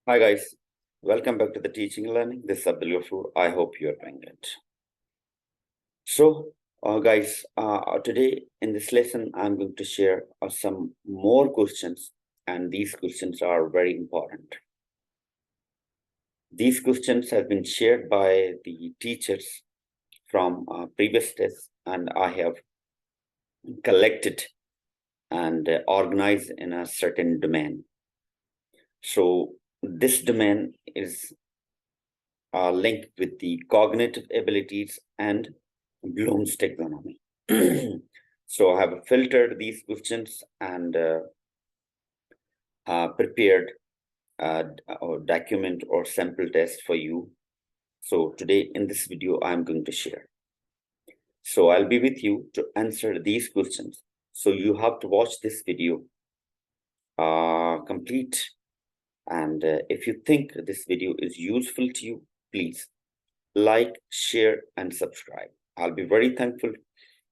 Hi guys, welcome back to the Teaching and Learning. This is Abdul Ghafoor. I hope you are doing good. So, guys, today in this lesson, I'm going to share some more questions, and these questions are very important. These questions have been shared by the teachers from previous tests, and I have collected and organized in a certain domain. So, this domain is linked with the cognitive abilities and Bloom's taxonomy. So I have filtered these questions and prepared a document or sample test for you. So today in this video, I'm going to share. So I'll be with you to answer these questions. So you have to watch this video complete. And if you think this video is useful to you, please like, share, and subscribe. I'll be very thankful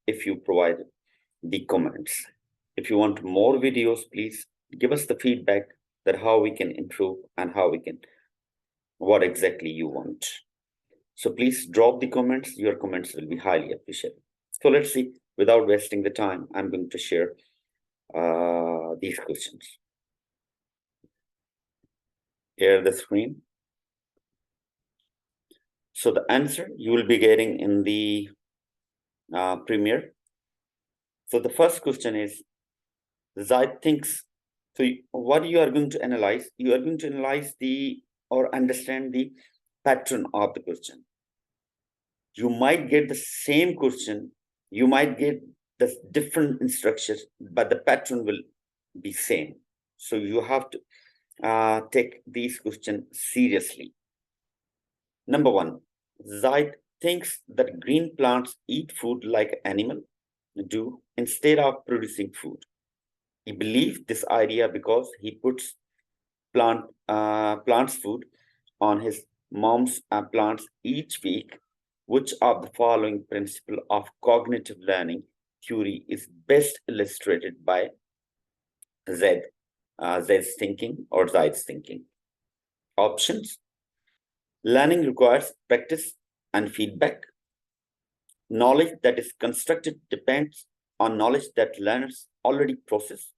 if you provide the comments. If you want more videos, please give us the feedback that how we can improve and how we can, what exactly you want. So please drop the comments. Your comments will be highly appreciated. So let's see, without wasting the time, I'm going to share these questions. Here the screen. So the answer you will be getting in the Premiere. So the first question is, Zaid thinks, so what you are going to analyze, you are going to analyze or understand the pattern of the question. You might get the same question, you might get the different instructions, but the pattern will be same. So you have to take these questions seriously. Number one, Zaid thinks that green plants eat food like animals do instead of producing food. He believed this idea because he puts plants food on his mom's plants each week. Which of the following principle of cognitive learning theory is best illustrated by Zed's thinking or Zaid's thinking? Options: learning requires practice and feedback. Knowledge that is constructed depends on knowledge that learners already possess.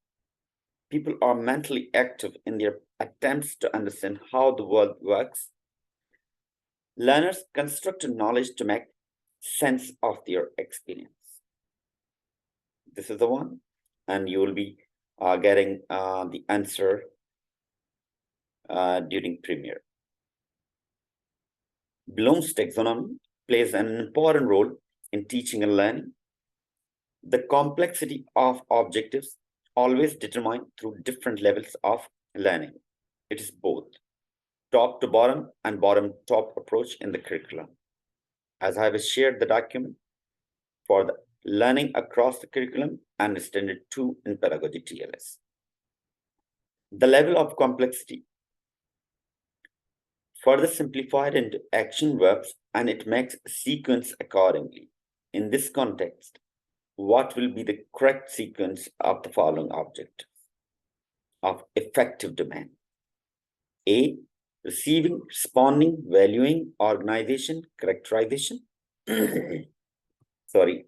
People are mentally active in their attempts to understand how the world works. Learners construct knowledge to make sense of their experience. This is the one, and you will be getting the answer during Premiere. Bloom's taxonomy plays an important role in teaching and learning. The complexity of objectives always determined through different levels of learning. It is both top to bottom and bottom top approach in the curriculum. As I have shared the document for the learning across the curriculum and Standard 2 in Pedagogy Tls. The level of complexity further simplified into action verbs, and it makes sequence accordingly. In this context, what will be the correct sequence of the following objectives of effective domain? A, receiving, responding, valuing, organization, characterization. Sorry.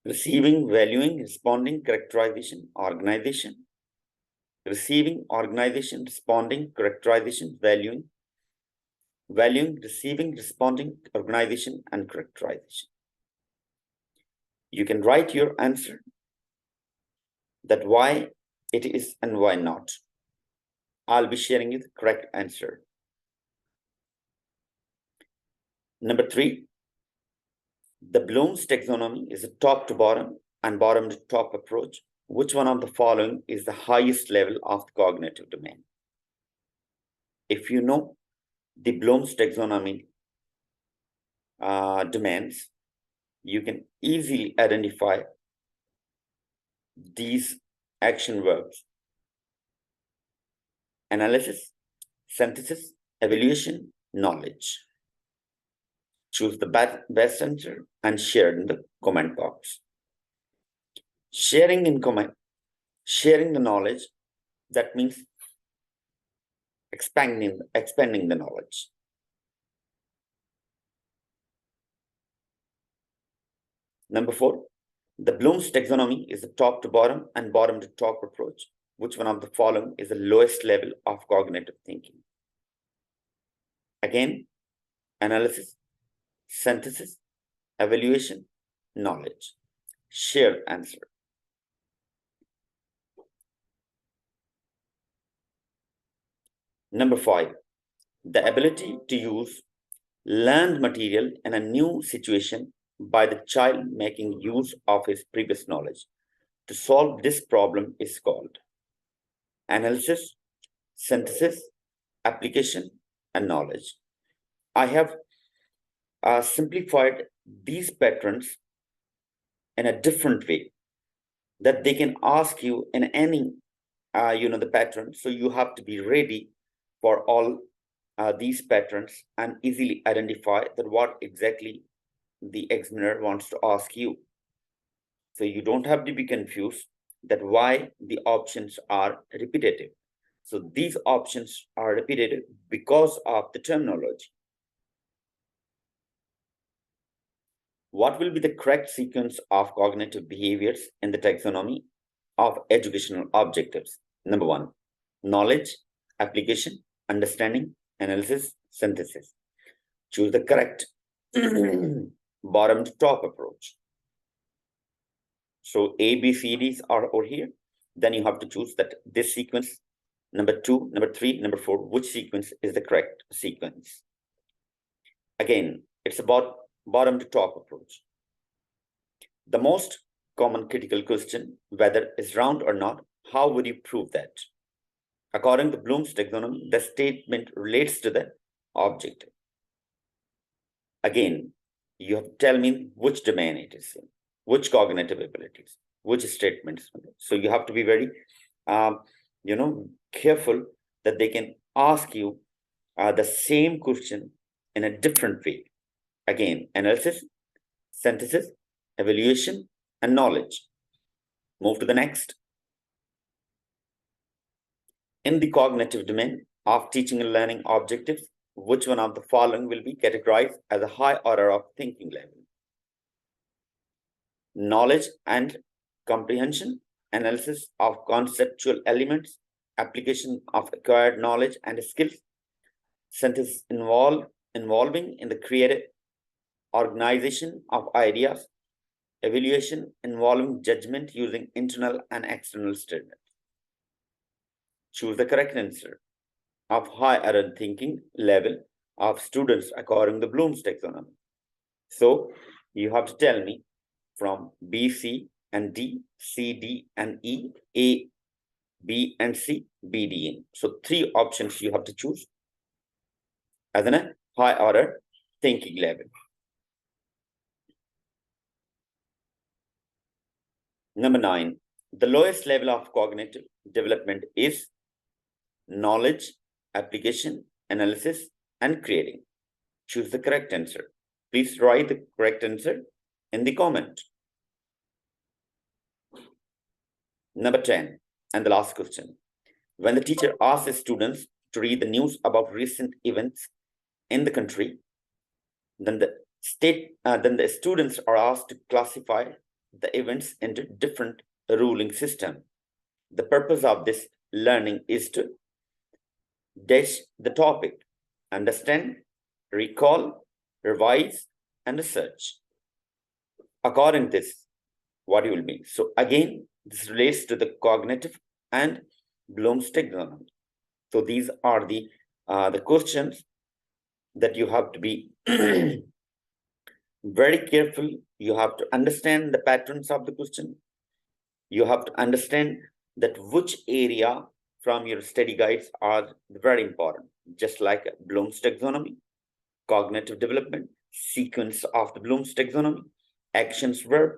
Receiving, valuing, responding, characterization, organization. Receiving, organization, responding, characterization, valuing, receiving, responding, organization, and characterization. You can write your answer, that why it is and why not. I'll be sharing you the correct answer. Number 3, the Bloom's taxonomy is a top to bottom and bottom to top approach. Which one of the following is the highest level of the cognitive domain? If you know the Bloom's taxonomy domains, you can easily identify these action verbs: analysis, synthesis, evaluation, knowledge. Choose the best answer and share in the comment box. Sharing the knowledge, that means expanding the knowledge. Number 4, the Bloom's taxonomy is a top to bottom and bottom to top approach. Which one of the following is the lowest level of cognitive thinking? Again, analysis, synthesis, evaluation, knowledge. Shared answer. Number 5, the ability to use learned material in a new situation by the child making use of his previous knowledge to solve this problem is called analysis, synthesis, application, and knowledge. I have simplified these patterns in a different way that they can ask you in any the pattern. So you have to be ready for all these patterns and easily identify that what exactly the examiner wants to ask you. So you don't have to be confused that why the options are repetitive. So these options are repetitive because of the terminology. What will be the correct sequence of cognitive behaviors in the taxonomy of educational objectives? Number 1, knowledge, application, understanding, analysis, synthesis. Choose the correct bottom to top approach. So A, B, C, D's are over here. Then you have to choose that this sequence, number 2, number 3, number 4, which sequence is the correct sequence. Again, it's about bottom to top approach. The most common critical question, whether it's round or not, how would you prove that? According to Bloom's taxonomy, the statement relates to the objective. Again, you have to tell me which domain it is in, which cognitive abilities, which statements. So you have to be very, careful that they can ask you the same question in a different way. Again, analysis, synthesis, evaluation, and knowledge. Move to the next. In the cognitive domain of teaching and learning objectives, which one of the following will be categorized as a high order of thinking level? Knowledge and comprehension, analysis of conceptual elements, application of acquired knowledge and skills, synthesis involving in the creative organization of ideas, evaluation involving judgment using internal and external statements. Choose the correct answer of higher thinking level of students according to Bloom's taxonomy. So you have to tell me from B, C, and D, C, D, and E, A, B, and C, B, D, N. So 3 options you have to choose as a high order thinking level. Number 9, the lowest level of cognitive development is knowledge, application, analysis, and creating. Choose the correct answer. Please write the correct answer in the comment. Number 10, and the last question. When the teacher asks the students to read the news about recent events in the country, then the students are asked to classify the events into different ruling system. The purpose of this learning is to dash the topic, understand, recall, revise, and research. According to this, what you will be. So again, this relates to the cognitive and Bloom's taxonomy. So these are the questions that you have to be very careful. You have to understand the patterns of the question. You have to understand that which area from your study guides are very important, just like Bloom's taxonomy, cognitive development, sequence of the Bloom's taxonomy, actions, verb,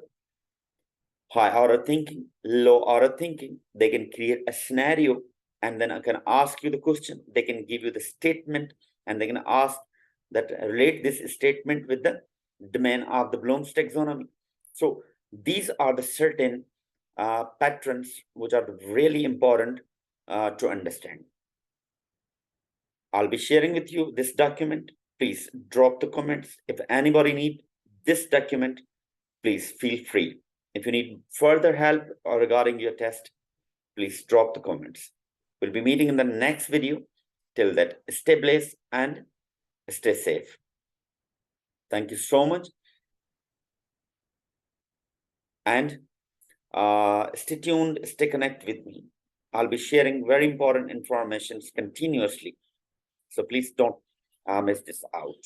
high order thinking, low order thinking. They can create a scenario and then I can ask you the question. They can give you the statement and they can ask that relate this statement with the domain of the Bloom's taxonomy. So these are the certain patterns which are really important to understand. I'll be sharing with you this document. Please drop the comments. If anybody need this document, please feel free. If you need further help or regarding your test, please drop the comments. We'll be meeting in the next video. Till that, stay blessed and stay safe. Thank you so much. And stay tuned, stay connected with me. I'll be sharing very important information continuously. So please don't miss this out.